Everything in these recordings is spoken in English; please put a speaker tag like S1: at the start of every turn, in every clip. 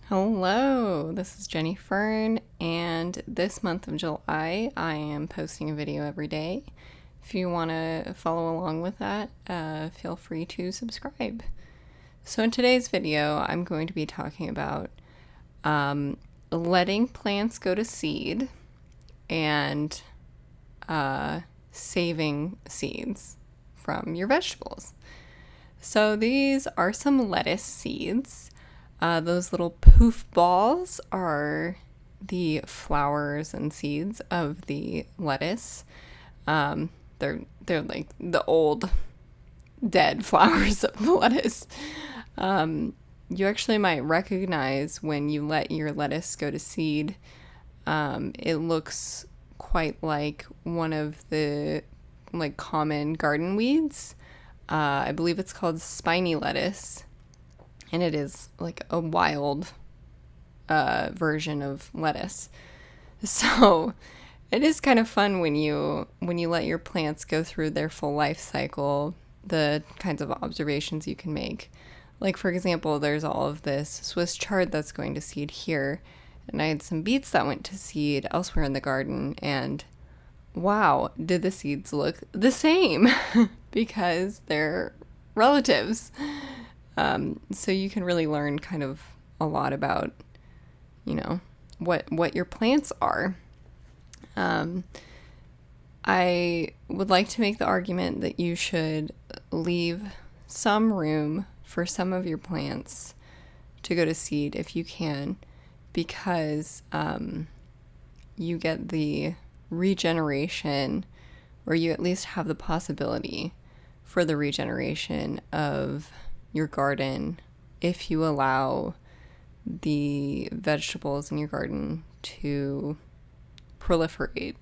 S1: Hello, this is Jenny Fern, and this month of July I am posting a video every day. If you want to follow along with that, feel free to subscribe. So in today's video, I'm going to be talking about letting plants go to seed and saving seeds from your vegetables. So these are some lettuce seeds. Those little poof balls are the flowers and seeds of the lettuce. They're like the old dead flowers of the lettuce. You actually might recognize when you let your lettuce go to seed. It looks quite like one of the common garden weeds. I believe it's called spiny lettuce. And it is like a wild version of lettuce. So it is kind of fun when you let your plants go through their full life cycle, the kinds of observations you can make. Like, for example, there's all of this Swiss chard that's going to seed here. And I had some beets that went to seed elsewhere in the garden. And wow, did the seeds look the same because they're relatives. So you can really learn kind of a lot about, what your plants are. I would like to make the argument that you should leave some room for some of your plants to go to seed if you can, because you get the regeneration, or you at least have the possibility for the regeneration of your garden if you allow the vegetables in your garden to proliferate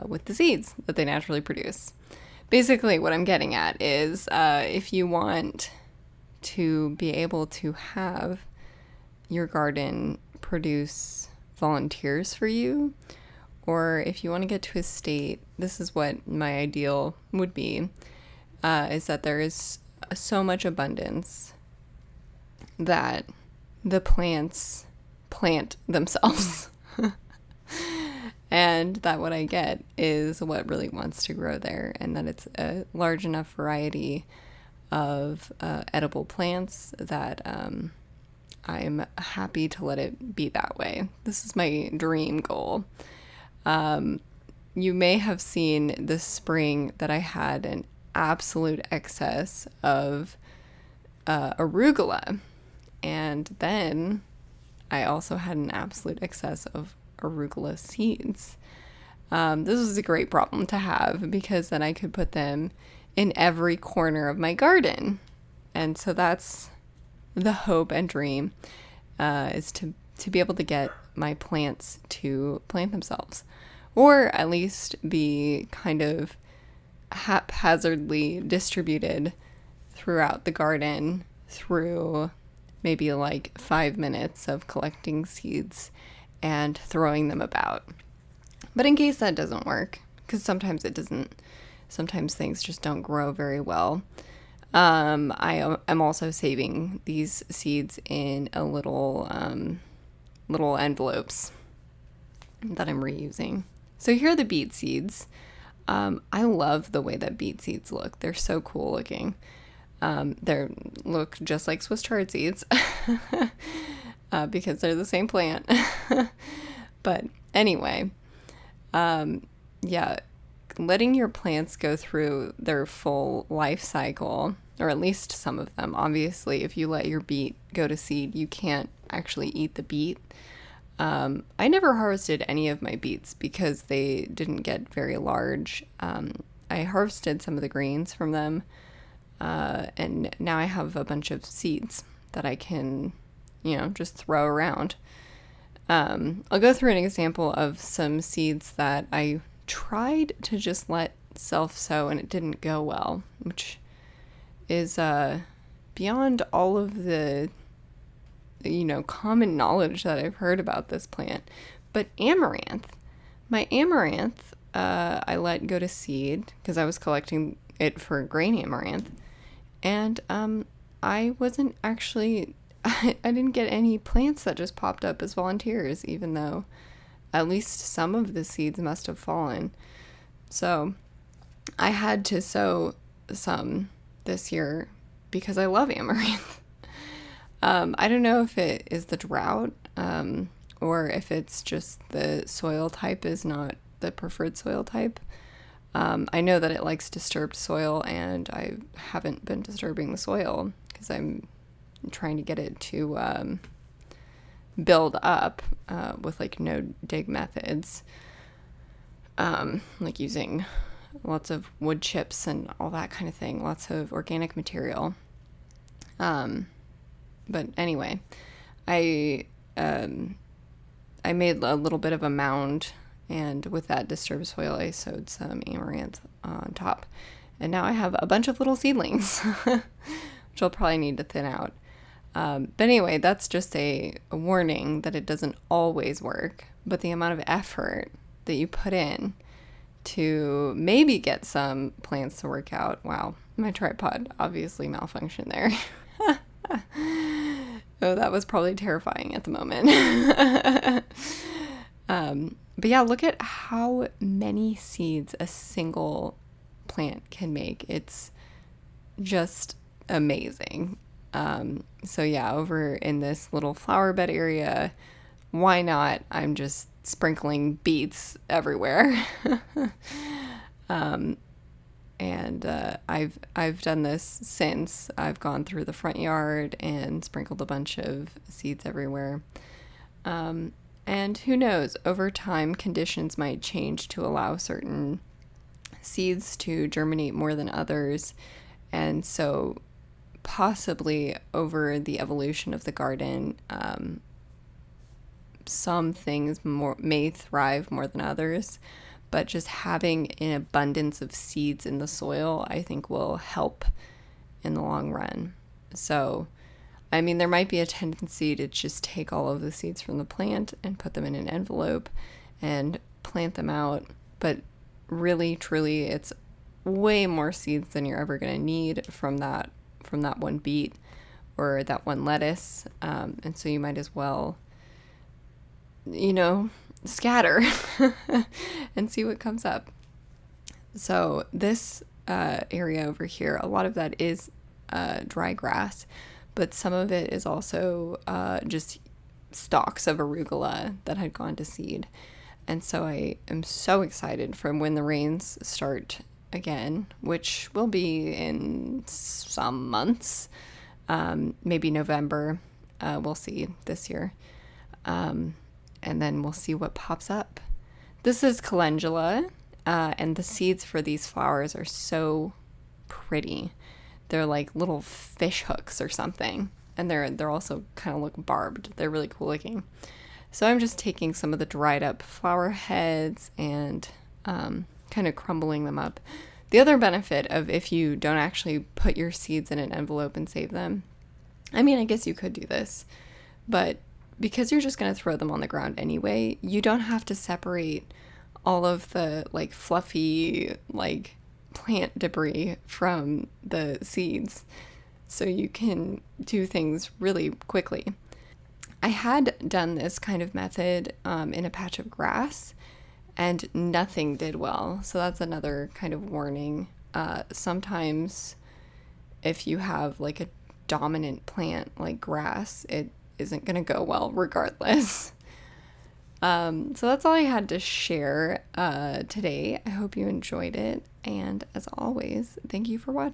S1: with the seeds that they naturally produce. Basically, what I'm getting at is if you want to be able to have your garden produce volunteers for you, or if you want to get to a state, this is what my ideal would be, is that there is so much abundance that the plants plant themselves. And that what I get is what really wants to grow there, and that it's a large enough variety of edible plants that I'm happy to let it be that way. This is my dream goal. You may have seen this spring that I had an absolute excess of arugula, and then I also had an absolute excess of arugula seeds. This was a great problem to have, because then I could put them in every corner of my garden. And so that's the hope and dream, is to be able to get my plants to plant themselves, or at least be kind of haphazardly distributed throughout the garden through maybe like 5 minutes of collecting seeds and throwing them about. But in case that doesn't work, because sometimes it doesn't, sometimes things just don't grow very well, I'm also saving these seeds in a little envelopes that I'm reusing. So here are the beet seeds. I love the way that beet seeds look. They're so cool looking. They look just like Swiss chard seeds because they're the same plant. But anyway, letting your plants go through their full life cycle, or at least some of them. Obviously, if you let your beet go to seed, you can't actually eat the beet. I never harvested any of my beets because they didn't get very large. I harvested some of the greens from them, and now I have a bunch of seeds that I can, just throw around. I'll go through an example of some seeds that I tried to just let self-sow and it didn't go well, which is beyond all of the common knowledge that I've heard about this plant. But my amaranth, I let go to seed because I was collecting it for grain amaranth, and I wasn't actually I didn't get any plants that just popped up as volunteers, even though at least some of the seeds must have fallen. So I had to sow some this year because I love amaranth. I don't know if it is the drought, or if it's just the soil type is not the preferred soil type. I know that it likes disturbed soil, and I haven't been disturbing the soil because I'm trying to get it to build up with like no dig methods, like using lots of wood chips and all that kind of thing, lots of organic material. But anyway, I made a little bit of a mound, and with that disturbed soil, I sowed some amaranth on top. And now I have a bunch of little seedlings, which I'll probably need to thin out. But anyway, that's just a warning that it doesn't always work, but the amount of effort that you put in to maybe get some plants to work out. Wow, my tripod obviously malfunctioned there. Oh, that was probably terrifying at the moment. But yeah, look at how many seeds a single plant can make. It's just amazing. So yeah, over in this little flower bed area, why not? I'm just sprinkling beets everywhere. And I've done this since. I've gone through the front yard and sprinkled a bunch of seeds everywhere. And who knows, over time, conditions might change to allow certain seeds to germinate more than others. And so possibly over the evolution of the garden, some things may thrive more than others. But just having an abundance of seeds in the soil, I think, will help in the long run. So, I mean, there might be a tendency to just take all of the seeds from the plant and put them in an envelope and plant them out. But really, truly, it's way more seeds than you're ever going to need from that one beet or that one lettuce. And so you might as well, scatter and see what comes up. So this area over here, a lot of that is dry grass, but some of it is also just stalks of arugula that had gone to seed. And so I am so excited for when the rains start again, which will be in some months, maybe November. We'll see this year. And then we'll see what pops up. This is calendula, and the seeds for these flowers are so pretty. They're like little fish hooks or something, and they're also kind of look barbed. They're really cool looking. So I'm just taking some of the dried up flower heads and kind of crumbling them up. The other benefit of if you don't actually put your seeds in an envelope and save them, I mean, I guess you could do this, but because you're just going to throw them on the ground anyway, you don't have to separate all of the like fluffy like plant debris from the seeds. So you can do things really quickly. I had done this kind of method in a patch of grass, and nothing did well. So that's another kind of warning. Sometimes if you have like a dominant plant like grass, it isn't going to go well regardless. So that's all I had to share today. I hope you enjoyed it. And as always, thank you for watching.